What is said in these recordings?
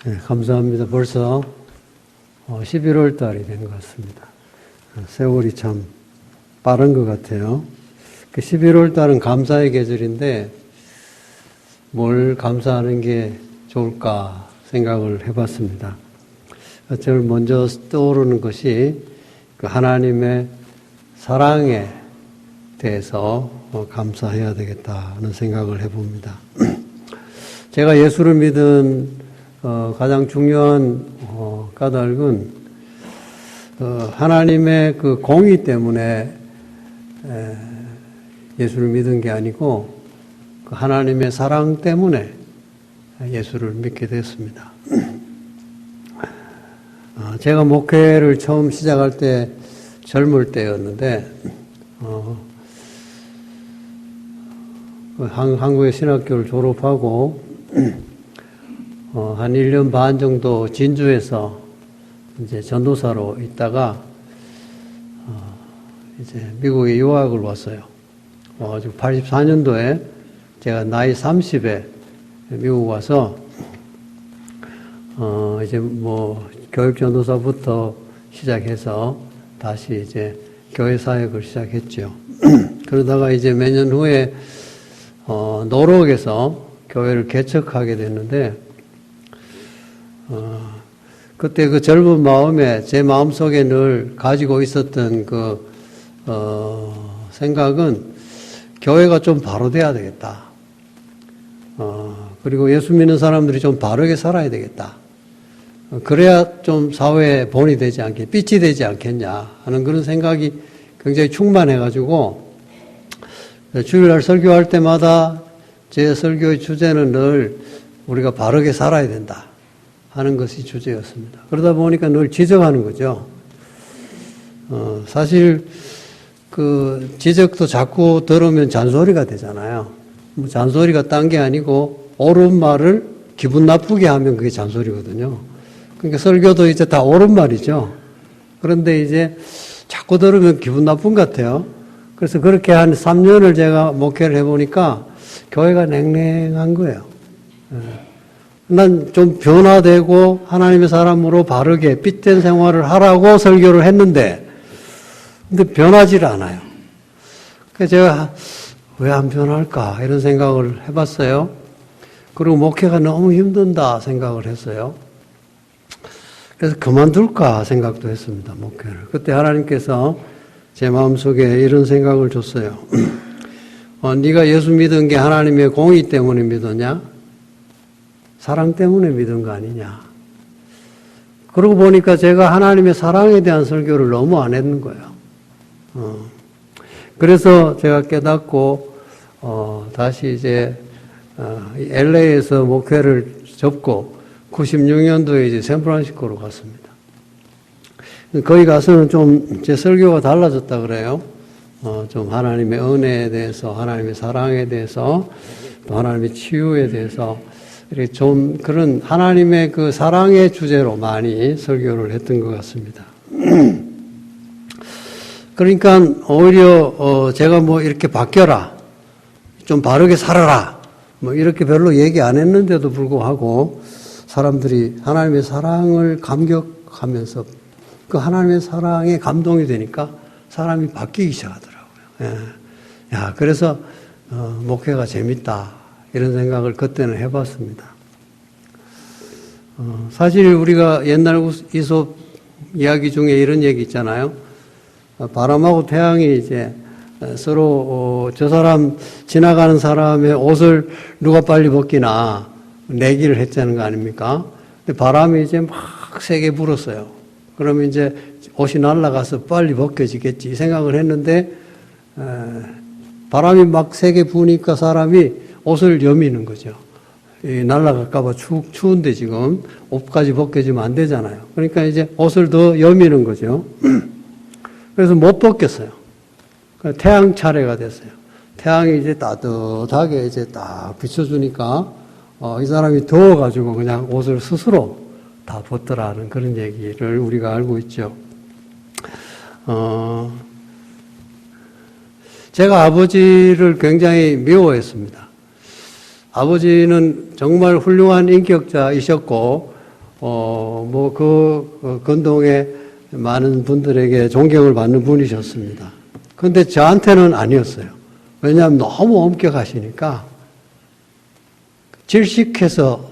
네, 감사합니다. 벌써 11월 달이 된 것 같습니다. 세월이 참 빠른 것 같아요. 11월 달은 감사의 계절인데 뭘 감사하는 게 좋을까 생각을 해봤습니다. 제일 먼저 떠오르는 것이 하나님의 사랑에 대해서 감사해야 되겠다는 생각을 해봅니다. 제가 예수를 믿은 가장 중요한 까닭은 하나님의 그 공의 때문에 예수를 믿은 게 아니고 하나님의 사랑 때문에 예수를 믿게 됐습니다. 제가 목회를 처음 시작할 때 젊을 때였는데 한국의 신학교를 졸업하고 한 1년 반 정도 진주에서 이제 전도사로 있다가 이제 미국에 유학을 왔어요. 와가지고 84년도에 제가 나이 30에 미국 와서 이제 뭐 교육 전도사부터 시작해서 다시 이제 교회 사역을 시작했죠. 그러다가 이제 몇 년 후에 노록에서 교회를 개척하게 됐는데 그때 그 젊은 마음에 제 마음속에 늘 가지고 있었던 그 생각은 교회가 좀 바로 돼야 되겠다. 그리고 예수 믿는 사람들이 좀 바르게 살아야 되겠다. 그래야 좀 사회에 본이 되지 않겠, 빛이 되지 않겠냐 하는 그런 생각이 굉장히 충만해가지고 주일날 설교할 때마다 제 설교의 주제는 늘 우리가 바르게 살아야 된다 하는 것이 주제였습니다. 그러다 보니까 늘 지적하는 거죠. 사실 그 지적도 자꾸 들으면 잔소리가 되잖아요. 뭐 잔소리가 딴 게 아니고 옳은 말을 기분 나쁘게 하면 그게 잔소리거든요. 그러니까 설교도 이제 다 옳은 말이죠. 그런데 이제 자꾸 들으면 기분 나쁜 것 같아요. 그래서 그렇게 한 3년을 제가 목회를 해보니까 교회가 냉랭한 거예요. 난 좀 변화되고 하나님의 사람으로 바르게 빛된 생활을 하라고 설교를 했는데 근데 변하지를 않아요. 그래서 제가 왜 안 변할까 이런 생각을 해봤어요. 그리고 목회가 너무 힘든다 생각을 했어요. 그래서 그만둘까 생각도 했습니다. 목회를. 그때 하나님께서 제 마음속에 이런 생각을 줬어요. 네가 예수 믿은 게 하나님의 공의 때문에 믿었냐? 사랑 때문에 믿은 거 아니냐? 그러고 보니까 제가 하나님의 사랑에 대한 설교를 너무 안 했는 거예요. 그래서 제가 깨닫고 다시 이제 LA에서 목회를 접고 96년도에 이제 샌프란시스코로 갔습니다. 거기 가서는 좀 제 설교가 달라졌다 그래요. 좀 하나님의 은혜에 대해서, 하나님의 사랑에 대해서, 또 하나님의 치유에 대해서 이렇게 좀 그런 하나님의 그 사랑의 주제로 많이 설교를 했던 것 같습니다. 그러니까 오히려 제가 뭐 이렇게 바뀌어라, 좀 바르게 살아라, 뭐 이렇게 별로 얘기 안 했는데도 불구하고 사람들이 하나님의 사랑을 감격하면서 그 하나님의 사랑에 감동이 되니까 사람이 바뀌기 시작하더라고요. 예. 야, 그래서 목회가 재밌다 이런 생각을 그때는 해봤습니다. 사실 우리가 옛날 이솝 이야기 중에 이런 얘기 있잖아요. 바람하고 태양이 이제 서로 저 사람 지나가는 사람의 옷을 누가 빨리 벗기나 내기를 했자는 거 아닙니까? 근데 바람이 이제 막 세게 불었어요. 그러면 이제 옷이 날아가서 빨리 벗겨지겠지 이 생각을 했는데 바람이 막 세게 부니까 사람이 옷을 여미는 거죠. 날아갈까 봐 추운데 지금 옷까지 벗겨지면 안 되잖아요. 그러니까 이제 옷을 더 여미는 거죠. 그래서 못 벗겼어요. 태양 차례가 됐어요. 태양이 이제 따뜻하게 이제 딱 비춰주니까 이 사람이 더워가지고 그냥 옷을 스스로 다 벗더라는 그런 얘기를 우리가 알고 있죠. 제가 아버지를 굉장히 미워했습니다. 아버지는 정말 훌륭한 인격자이셨고 건동에 많은 분들에게 존경을 받는 분이셨습니다. 그런데 저한테는 아니었어요. 왜냐하면 너무 엄격하시니까 질식해서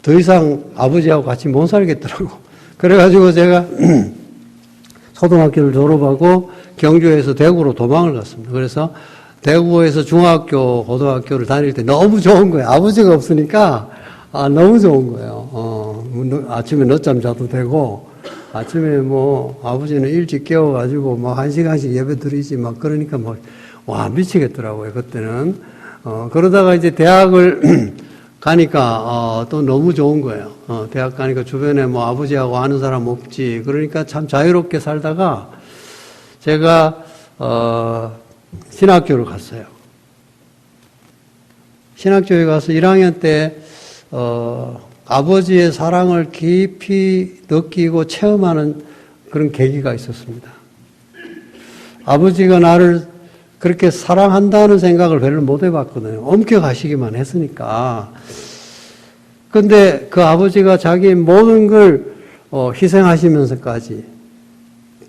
더 이상 아버지하고 같이 못 살겠더라고. 그래가지고 제가 초등학교를 졸업하고 경주에서 대구로 도망을 갔습니다. 그래서 대구에서 중학교, 고등학교를 다닐 때 너무 좋은 거예요. 아버지가 없으니까 너무 좋은 거예요. 아침에 늦잠 자도 되고, 아침에 아버지는 일찍 깨워가지고 1시간씩 예배 드리지 그러니까 미치겠더라고요, 그때는. 그러다가 이제 대학을 가니까, 또 너무 좋은 거예요. 대학 가니까 주변에 아버지하고 아는 사람 없지. 그러니까 참 자유롭게 살다가 제가, 신학교를 갔어요. 신학교에 가서 1학년 때, 아버지의 사랑을 깊이 느끼고 체험하는 그런 계기가 있었습니다. 아버지가 나를 그렇게 사랑한다는 생각을 별로 못 해봤거든요. 엄격하시기만 했으니까. 근데 그 아버지가 자기 모든 걸 희생하시면서까지,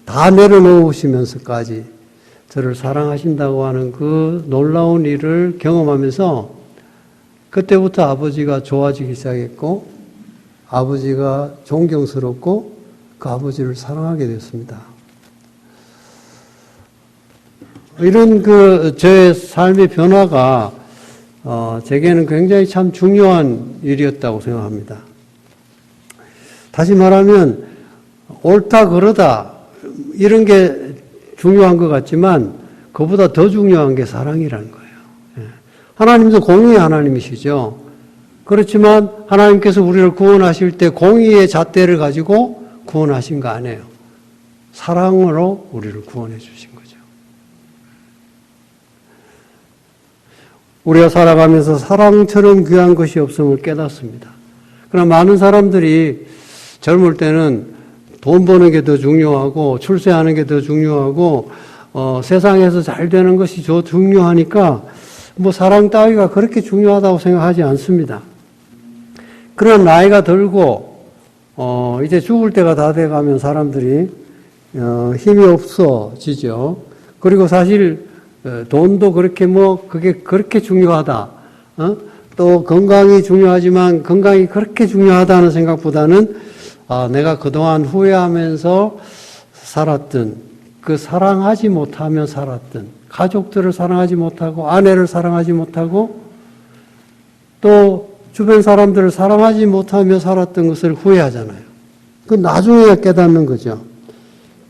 다 내려놓으시면서까지 저를 사랑하신다고 하는 그 놀라운 일을 경험하면서 그때부터 아버지가 좋아지기 시작했고, 아버지가 존경스럽고 그 아버지를 사랑하게 됐습니다. 이런 저의 삶의 변화가, 제게는 굉장히 참 중요한 일이었다고 생각합니다. 다시 말하면, 옳다, 그러다, 이런 게 중요한 것 같지만, 그보다 더 중요한 게 사랑이라는 거예요. 하나님도 공의의 하나님이시죠. 그렇지만, 하나님께서 우리를 구원하실 때 공의의 잣대를 가지고 구원하신 거 아니에요. 사랑으로 우리를 구원해 주신 거죠. 우리가 살아가면서 사랑처럼 귀한 것이 없음을 깨닫습니다. 그러나 많은 사람들이 젊을 때는 돈 버는 게 더 중요하고 출세하는 게 더 중요하고 세상에서 잘 되는 것이 더 중요하니까 사랑 따위가 그렇게 중요하다고 생각하지 않습니다. 그런 나이가 들고 이제 죽을 때가 다 돼가면 사람들이 힘이 없어지죠. 그리고 사실 돈도 그렇게 그게 그렇게 중요하다. 또 건강이 중요하지만 건강이 그렇게 중요하다는 생각보다는 내가 그동안 후회하면서 살았던, 그 사랑하지 못하며 살았던, 가족들을 사랑하지 못하고, 아내를 사랑하지 못하고, 또 주변 사람들을 사랑하지 못하며 살았던 것을 후회하잖아요. 그 나중에 깨닫는 거죠.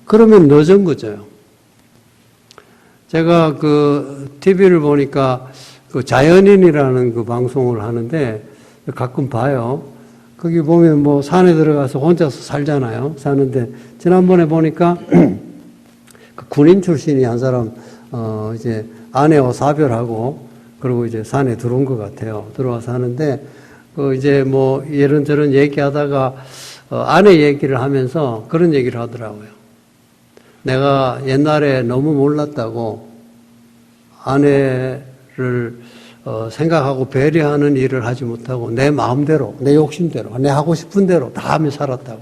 그러면 늦은 거죠. 제가 TV를 보니까 자연인이라는 방송을 하는데 가끔 봐요. 거기 보면 산에 들어가서 혼자서 살잖아요. 사는데 지난번에 보니까 군인 출신이 한 사람 이제 아내와 사별하고 그리고 이제 산에 들어온 것 같아요. 들어와서 하는데 이제 이런저런 얘기하다가 아내 얘기를 하면서 그런 얘기를 하더라고요. 내가 옛날에 너무 몰랐다고 아내를 생각하고 배려하는 일을 하지 못하고 내 마음대로, 내 욕심대로, 내 하고 싶은 대로 다 하며 살았다고.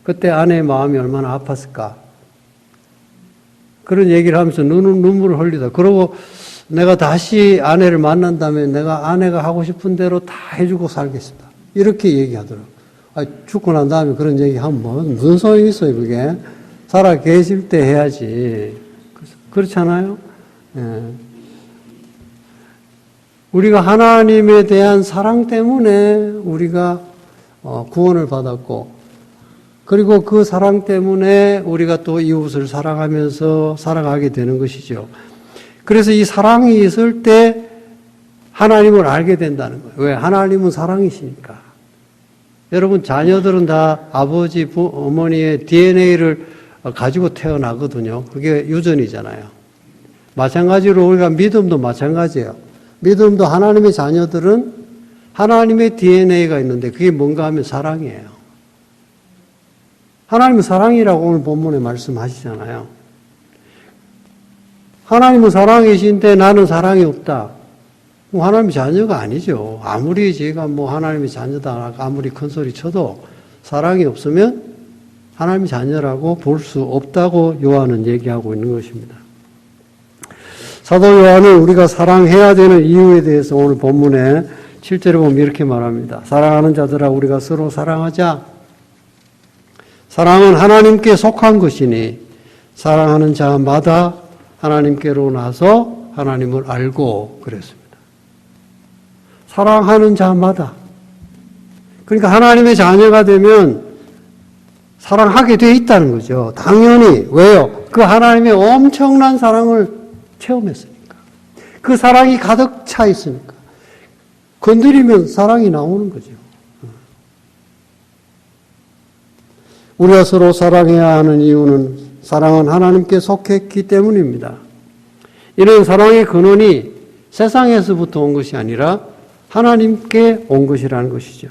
그때 아내의 마음이 얼마나 아팠을까. 그런 얘기를 하면서 눈물을 흘리다. 그러고 내가 다시 아내를 만난다면 내가 아내가 하고 싶은 대로 다 해주고 살겠습니다. 이렇게 얘기하더라고요. 죽고 난 다음에 그런 얘기하면 무슨 소용이 있어요, 그게. 살아 계실 때 해야지. 그렇잖아요? 예. 우리가 하나님에 대한 사랑 때문에 우리가 구원을 받았고, 그리고 그 사랑 때문에 우리가 또 이웃을 사랑하면서 살아가게 되는 것이죠. 그래서 이 사랑이 있을 때 하나님을 알게 된다는 거예요. 왜? 하나님은 사랑이시니까. 여러분, 자녀들은 다 아버지, 어머니의 DNA를 가지고 태어나거든요. 그게 유전이잖아요. 마찬가지로 우리가 믿음도 마찬가지예요. 믿음도 하나님의 자녀들은 하나님의 DNA가 있는데 그게 뭔가 하면 사랑이에요. 하나님은 사랑이라고 오늘 본문에 말씀하시잖아요. 하나님은 사랑이신데 나는 사랑이 없다. 하나님의 자녀가 아니죠. 아무리 제가 하나님의 자녀다 아무리 큰 소리 쳐도 사랑이 없으면 하나님의 자녀라고 볼 수 없다고 요한은 얘기하고 있는 것입니다. 사도 요한은 우리가 사랑해야 되는 이유에 대해서 오늘 본문에 7절에 보면 이렇게 말합니다. 사랑하는 자들아 우리가 서로 사랑하자. 사랑은 하나님께 속한 것이니 사랑하는 자마다 하나님께로 나서 하나님을 알고 그랬습니다. 사랑하는 자마다. 그러니까 하나님의 자녀가 되면 사랑하게 돼 있다는 거죠. 당연히. 왜요? 그 하나님의 엄청난 사랑을 체험했으니까. 그 사랑이 가득 차 있으니까. 건드리면 사랑이 나오는 거죠. 우리가 서로 사랑해야 하는 이유는 사랑은 하나님께 속했기 때문입니다. 이런 사랑의 근원이 세상에서부터 온 것이 아니라 하나님께 온 것이라는 것이죠.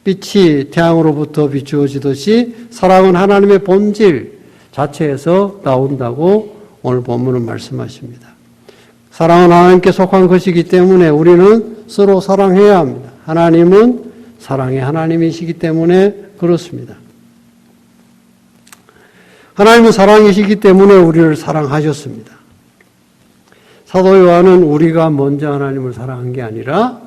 빛이 태양으로부터 비추어지듯이 사랑은 하나님의 본질 자체에서 나온다고 오늘 본문은 말씀하십니다. 사랑은 하나님께 속한 것이기 때문에 우리는 서로 사랑해야 합니다. 하나님은 사랑의 하나님이시기 때문에 그렇습니다. 하나님은 사랑이시기 때문에 우리를 사랑하셨습니다. 사도 요한은 우리가 먼저 하나님을 사랑한 게 아니라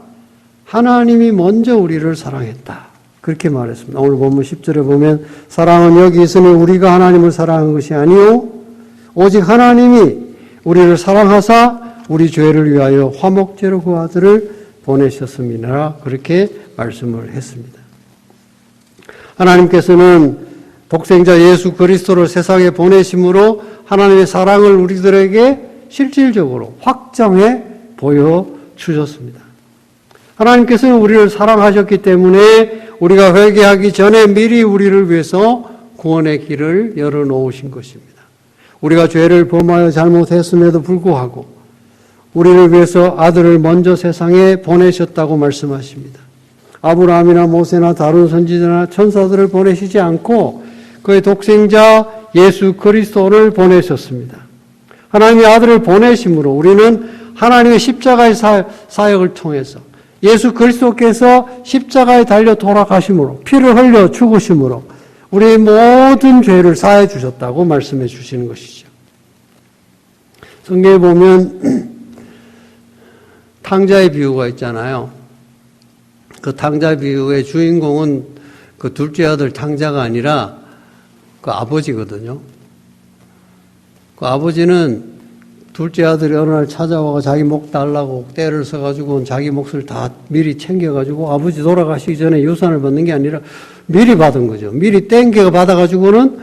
하나님이 먼저 우리를 사랑했다. 그렇게 말했습니다. 오늘 본문 10절에 보면 사랑은 여기 있으니 우리가 하나님을 사랑한 것이 아니요 오직 하나님이 우리를 사랑하사 우리 죄를 위하여 화목제로 그 아들을 보내셨음이라 그렇게 말씀을 했습니다. 하나님께서는 독생자 예수 그리스도를 세상에 보내심으로 하나님의 사랑을 우리들에게 실질적으로 확정해 보여주셨습니다. 하나님께서는 우리를 사랑하셨기 때문에 우리가 회개하기 전에 미리 우리를 위해서 구원의 길을 열어놓으신 것입니다. 우리가 죄를 범하여 잘못했음에도 불구하고 우리를 위해서 아들을 먼저 세상에 보내셨다고 말씀하십니다. 아브라함이나 모세나 다른 선지자나 천사들을 보내시지 않고 그의 독생자 예수 그리스도를 보내셨습니다. 하나님의 아들을 보내심으로 우리는 하나님의 십자가의 사역을 통해서 예수 그리스도께서 십자가에 달려 돌아가심으로 피를 흘려 죽으심으로 우리의 모든 죄를 사해 주셨다고 말씀해 주시는 것이죠. 성경에 보면 탕자의 비유가 있잖아요. 그 탕자 비유의 주인공은 그 둘째 아들 탕자가 아니라 그 아버지거든요. 그 아버지는 둘째 아들이 어느 날 찾아와서 자기 목 달라고 떼를 써가지고 자기 몫을 다 미리 챙겨가지고 아버지 돌아가시기 전에 유산을 받는 게 아니라 미리 받은 거죠. 미리 땡겨 받아가지고는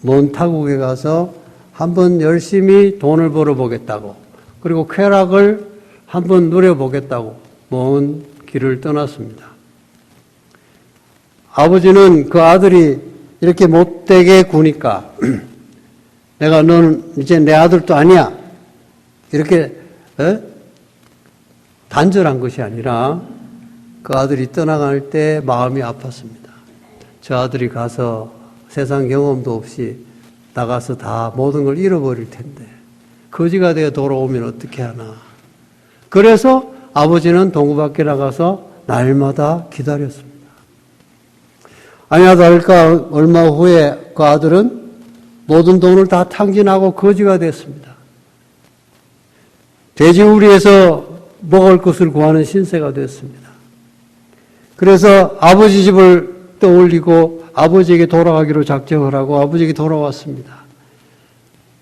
먼 타국에 가서 한번 열심히 돈을 벌어보겠다고 그리고 쾌락을 한번 누려보겠다고 먼 길을 떠났습니다. 아버지는 그 아들이 이렇게 못되게 구니까 내가 너는 이제 내 아들도 아니야. 이렇게 단절한 것이 아니라 그 아들이 떠나갈 때 마음이 아팠습니다. 저 아들이 가서 세상 경험도 없이 나가서 다 모든 걸 잃어버릴 텐데 거지가 되어 돌아오면 어떻게 하나. 그래서 아버지는 동구 밖에 나가서 날마다 기다렸습니다. 아니나 다를까 얼마 후에 그 아들은 모든 돈을 다 탕진하고 거지가 됐습니다. 돼지우리에서 먹을 것을 구하는 신세가 됐습니다. 그래서 아버지 집을 떠올리고 아버지에게 돌아가기로 작정을 하고 아버지에게 돌아왔습니다.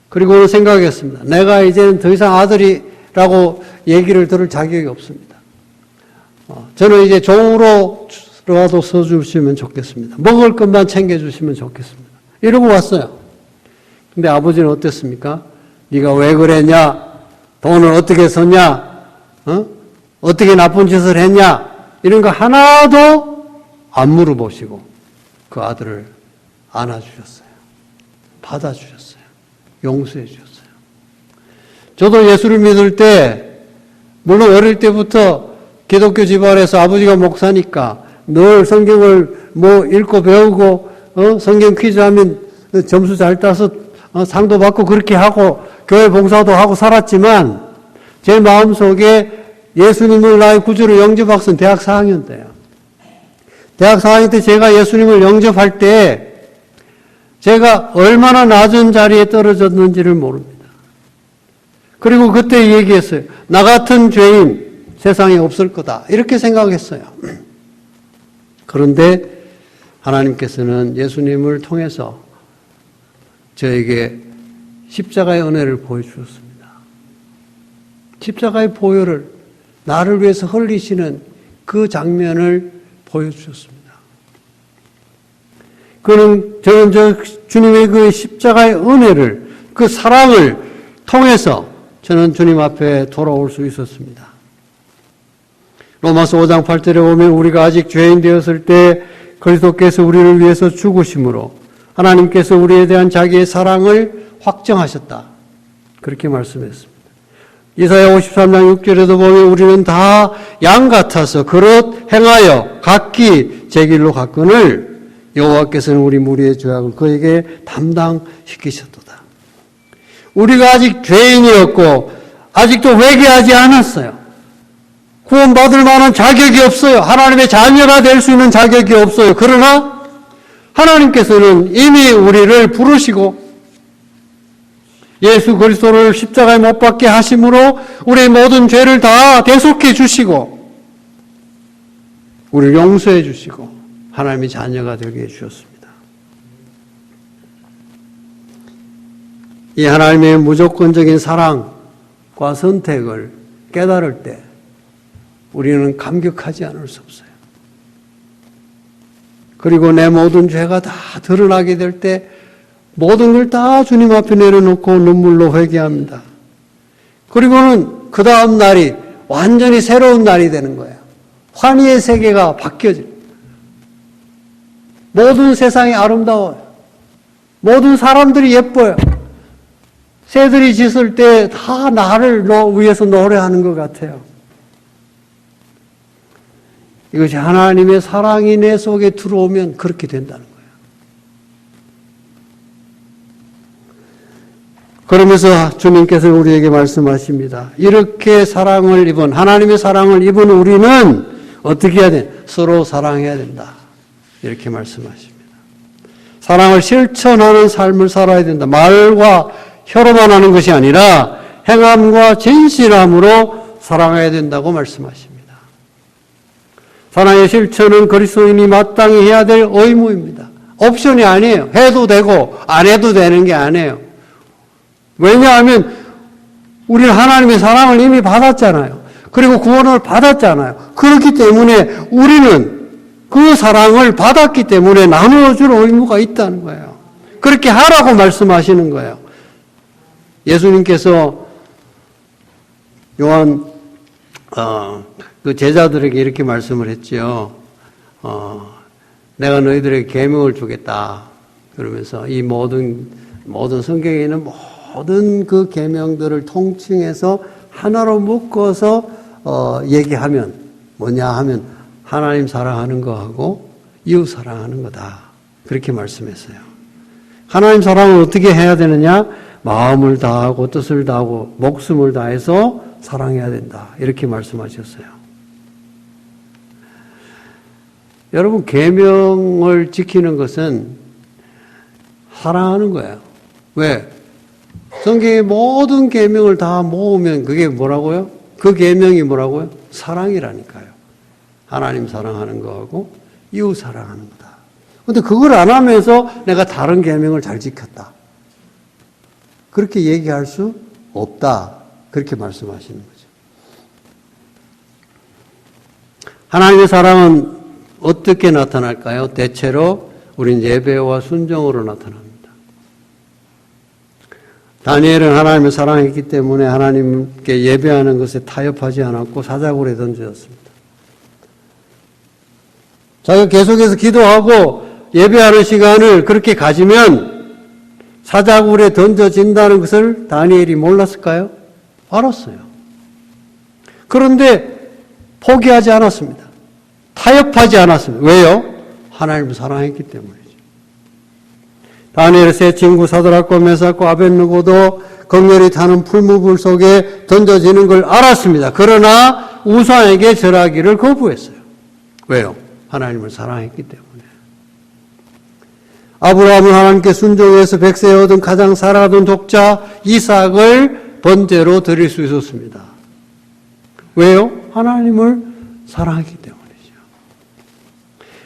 그리고는 생각했습니다. 내가 이제는 더 이상 아들이라고 얘기를 들을 자격이 없습니다. 저는 이제 종으로라도 써주시면 좋겠습니다. 먹을 것만 챙겨주시면 좋겠습니다. 이러고 왔어요. 근데 아버지는 어땠습니까? 네가 왜 그랬냐? 돈을 어떻게 썼냐? 어떻게 나쁜 짓을 했냐? 이런 거 하나도 안 물어보시고 그 아들을 안아주셨어요. 받아주셨어요. 용서해 주셨어요. 저도 예수를 믿을 때 물론 어릴 때부터 기독교 집안에서 아버지가 목사니까 늘 성경을 읽고 배우고 성경 퀴즈 하면 점수 잘 따서 상도 받고 그렇게 하고 교회 봉사도 하고 살았지만 제 마음속에 예수님을 나의 구주로 영접학생 대학 4학년 때요. 대학 4학년 때 제가 예수님을 영접할 때 제가 얼마나 낮은 자리에 떨어졌는지를 모릅니다. 그리고 그때 얘기했어요. 나 같은 죄인 세상에 없을 거다. 이렇게 생각했어요. 그런데 하나님께서는 예수님을 통해서 저에게 십자가의 은혜를 보여주었습니다. 십자가의 보혈을 나를 위해서 흘리시는 그 장면을 보여주셨습니다. 저는 주님의 그 십자가의 은혜를, 그 사랑을 통해서 저는 주님 앞에 돌아올 수 있었습니다. 로마서 5장 8절에 보면 우리가 아직 죄인 되었을 때 그리스도께서 우리를 위해서 죽으심으로 하나님께서 우리에 대한 자기의 사랑을 확정하셨다. 그렇게 말씀했습니다. 이사야 53장 6절에도 보면 우리는 다 양 같아서 그릇 행하여 각기 제 길로 갔거늘 여호와께서는 우리 무리의 죄악을 그에게 담당시키셨도다. 우리가 아직 죄인이었고 아직도 회개하지 않았어요. 구원받을 만한 자격이 없어요. 하나님의 자녀가 될 수 있는 자격이 없어요. 그러나 하나님께서는 이미 우리를 부르시고 예수 그리스도를 십자가에 못 박게 하심으로 우리의 모든 죄를 다 대속해 주시고 우리를 용서해 주시고 하나님의 자녀가 되게 해주셨습니다. 이 하나님의 무조건적인 사랑과 선택을 깨달을 때 우리는 감격하지 않을 수 없어요. 그리고 내 모든 죄가 다 드러나게 될 때 모든 걸 다 주님 앞에 내려놓고 눈물로 회개합니다. 그리고는 그 다음 날이 완전히 새로운 날이 되는 거예요. 환희의 세계가 바뀌어집니다. 모든 세상이 아름다워요. 모든 사람들이 예뻐요. 새들이 짖을 때 다 나를 위해서 노래하는 것 같아요. 이것이 하나님의 사랑이 내 속에 들어오면 그렇게 된다는 거예요. 그러면서 주님께서 우리에게 말씀하십니다. 이렇게 사랑을 입은, 하나님의 사랑을 입은 우리는 어떻게 해야 돼? 서로 사랑해야 된다. 이렇게 말씀하십니다. 사랑을 실천하는 삶을 살아야 된다. 말과 혀로만 하는 것이 아니라 행함과 진실함으로 사랑해야 된다고 말씀하십니다. 사랑의 실천은 그리스도인이 마땅히 해야 될 의무입니다. 옵션이 아니에요. 해도 되고 안 해도 되는 게 아니에요. 왜냐하면 우리는 하나님의 사랑을 이미 받았잖아요. 그리고 구원을 받았잖아요. 그렇기 때문에 우리는 그 사랑을 받았기 때문에 나누어줄 의무가 있다는 거예요. 그렇게 하라고 말씀하시는 거예요. 예수님께서 요한 그 제자들에게 이렇게 말씀을 했죠. 내가 너희들에게 계명을 주겠다. 그러면서 이 모든 성경에 있는 모든 그 계명들을 통칭해서 하나로 묶어서 얘기하면 뭐냐 하면 하나님 사랑하는 거하고 이웃 사랑하는 거다. 그렇게 말씀했어요. 하나님 사랑을 어떻게 해야 되느냐? 마음을 다하고 뜻을 다하고 목숨을 다해서 사랑해야 된다. 이렇게 말씀하셨어요. 여러분, 계명을 지키는 것은 사랑하는 거예요. 왜? 성경의 모든 계명을 다 모으면 그게 뭐라고요? 그 계명이 뭐라고요? 사랑이라니까요. 하나님 사랑하는 거하고 이웃 사랑하는 거다. 그런데 그걸 안 하면서 내가 다른 계명을 잘 지켰다. 그렇게 얘기할 수 없다. 그렇게 말씀하시는 거죠. 하나님의 사랑은 어떻게 나타날까요? 대체로 우린 예배와 순종으로 나타납니다. 다니엘은 하나님을 사랑했기 때문에 하나님께 예배하는 것에 타협하지 않았고 사자굴에 던져졌습니다. 자기가 계속해서 기도하고 예배하는 시간을 그렇게 가지면 사자굴에 던져진다는 것을 다니엘이 몰랐을까요? 알았어요. 그런데 포기하지 않았습니다. 타협하지 않았습니다. 왜요? 하나님을 사랑했기 때문이죠. 다니엘의 세 친구 사드락과 메삭과 아벳느고도 극렬히 타는 풀무불 속에 던져지는 걸 알았습니다. 그러나 우상에게 절하기를 거부했어요. 왜요? 하나님을 사랑했기 때문에. 아브라함은 하나님께 순종해서 백세에 얻은 가장 사랑하던 독자 이삭을 번제로 드릴 수 있었습니다. 왜요? 하나님을 사랑했기 때문이죠.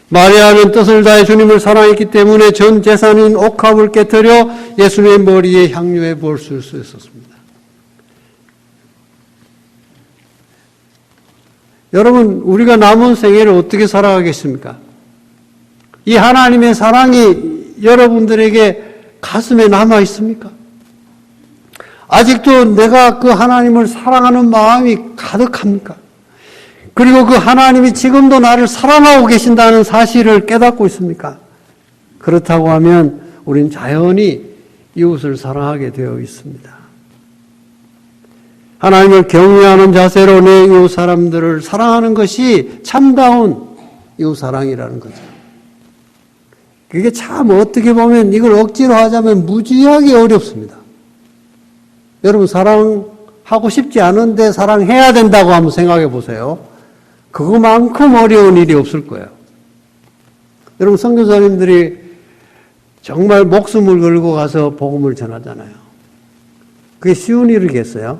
마리아는 뜻을 다해 주님을 사랑했기 때문에 전 재산인 옥합을 깨뜨려 예수님의 머리에 향유에 부을 수 있었습니다. 여러분, 우리가 남은 생애를 어떻게 살아가겠습니까? 이 하나님의 사랑이 여러분들에게 가슴에 남아 있습니까? 아직도 내가 그 하나님을 사랑하는 마음이 가득합니까? 그리고 그 하나님이 지금도 나를 사랑하고 계신다는 사실을 깨닫고 있습니까? 그렇다고 하면 우린 자연히 이웃을 사랑하게 되어 있습니다. 하나님을 경외하는 자세로 내 이웃 사람들을 사랑하는 것이 참다운 이웃 사랑이라는 거죠. 그게 참 어떻게 보면 이걸 억지로 하자면 무지하게 어렵습니다. 여러분 사랑하고 싶지 않은데 사랑해야 된다고 한번 생각해 보세요. 그거만큼 어려운 일이 없을 거예요. 여러분 선교사님들이 정말 목숨을 걸고 가서 복음을 전하잖아요. 그게 쉬운 일이겠어요?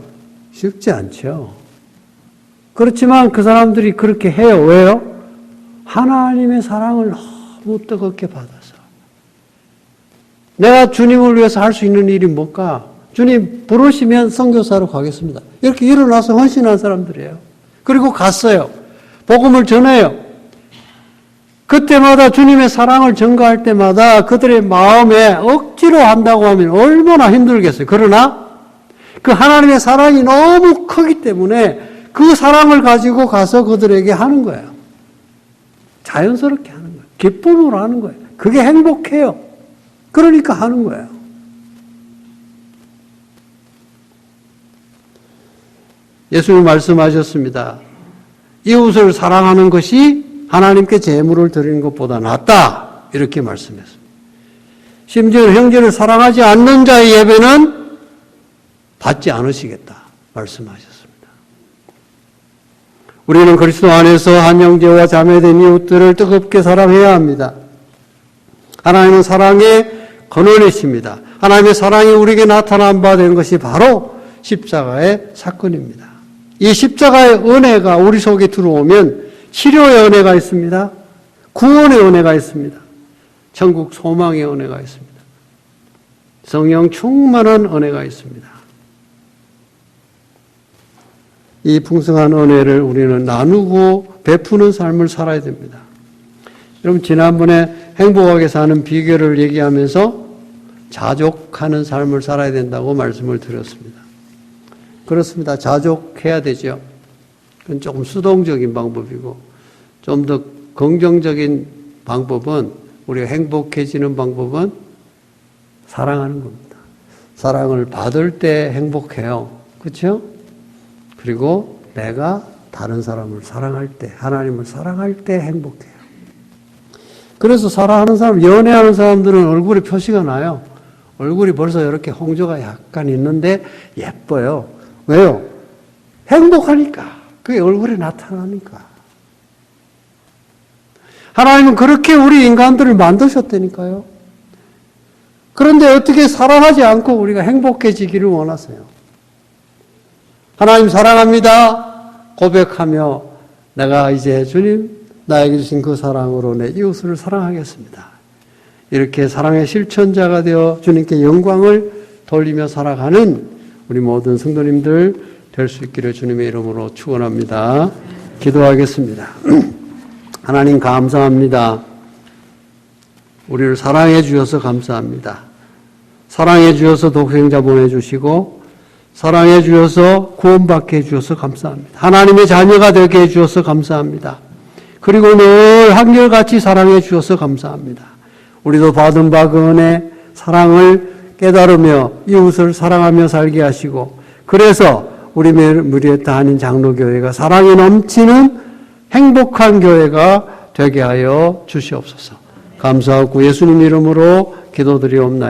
쉽지 않죠. 그렇지만 그 사람들이 그렇게 해요. 왜요? 하나님의 사랑을 너무 뜨겁게 받아서. 내가 주님을 위해서 할 수 있는 일이 뭘까? 주님 부르시면 선교사로 가겠습니다. 이렇게 일어나서 헌신한 사람들이에요. 그리고 갔어요. 복음을 전해요. 그때마다 주님의 사랑을 전가할 때마다 그들의 마음에 억지로 한다고 하면 얼마나 힘들겠어요. 그러나 그 하나님의 사랑이 너무 크기 때문에 그 사랑을 가지고 가서 그들에게 하는 거예요. 자연스럽게 하는 거예요. 기쁨으로 하는 거예요. 그게 행복해요. 그러니까 하는 거예요. 예수님 말씀하셨습니다. 이웃을 사랑하는 것이 하나님께 제물을 드리는 것보다 낫다. 이렇게 말씀했습니다. 심지어 형제를 사랑하지 않는 자의 예배는 받지 않으시겠다. 말씀하셨습니다. 우리는 그리스도 안에서 한 형제와 자매된 이웃들을 뜨겁게 사랑해야 합니다. 하나님은 사랑의 근원이십니다. 하나님의 사랑이 우리에게 나타난 바 된 것이 바로 십자가의 사건입니다. 이 십자가의 은혜가 우리 속에 들어오면 치료의 은혜가 있습니다. 구원의 은혜가 있습니다. 천국 소망의 은혜가 있습니다. 성령 충만한 은혜가 있습니다. 이 풍성한 은혜를 우리는 나누고 베푸는 삶을 살아야 됩니다. 여러분 지난번에 행복하게 사는 비결을 얘기하면서 자족하는 삶을 살아야 된다고 말씀을 드렸습니다. 그렇습니다. 자족해야 되죠. 그건 조금 수동적인 방법이고 좀 더 긍정적인 방법은 우리가 행복해지는 방법은 사랑하는 겁니다. 사랑을 받을 때 행복해요. 그렇죠? 그리고 내가 다른 사람을 사랑할 때, 하나님을 사랑할 때 행복해요. 그래서 사랑하는 사람, 연애하는 사람들은 얼굴에 표시가 나요. 얼굴이 벌써 이렇게 홍조가 약간 있는데 예뻐요. 왜요? 행복하니까. 그게 얼굴에 나타나니까. 하나님은 그렇게 우리 인간들을 만드셨다니까요. 그런데 어떻게 사랑하지 않고 우리가 행복해지기를 원하세요? 하나님 사랑합니다. 고백하며 내가 이제 주님 나에게 주신 그 사랑으로 내 이웃을 사랑하겠습니다. 이렇게 사랑의 실천자가 되어 주님께 영광을 돌리며 살아가는 우리 모든 성도님들 될 수 있기를 주님의 이름으로 축원합니다. 기도하겠습니다. 하나님 감사합니다. 우리를 사랑해 주셔서 감사합니다. 사랑해 주셔서 독생자 보내주시고 사랑해 주셔서 구원받게 해주셔서 감사합니다. 하나님의 자녀가 되게 해주셔서 감사합니다. 그리고 늘 한결같이 사랑해 주셔서 감사합니다. 우리도 받은 바 그 은혜 사랑을 깨달으며 이웃을 사랑하며 살게 하시고 그래서 우리 무리에타 한인 장로교회가 사랑이 넘치는 행복한 교회가 되게 하여 주시옵소서. 감사하고 예수님 이름으로 기도드리옵나이다.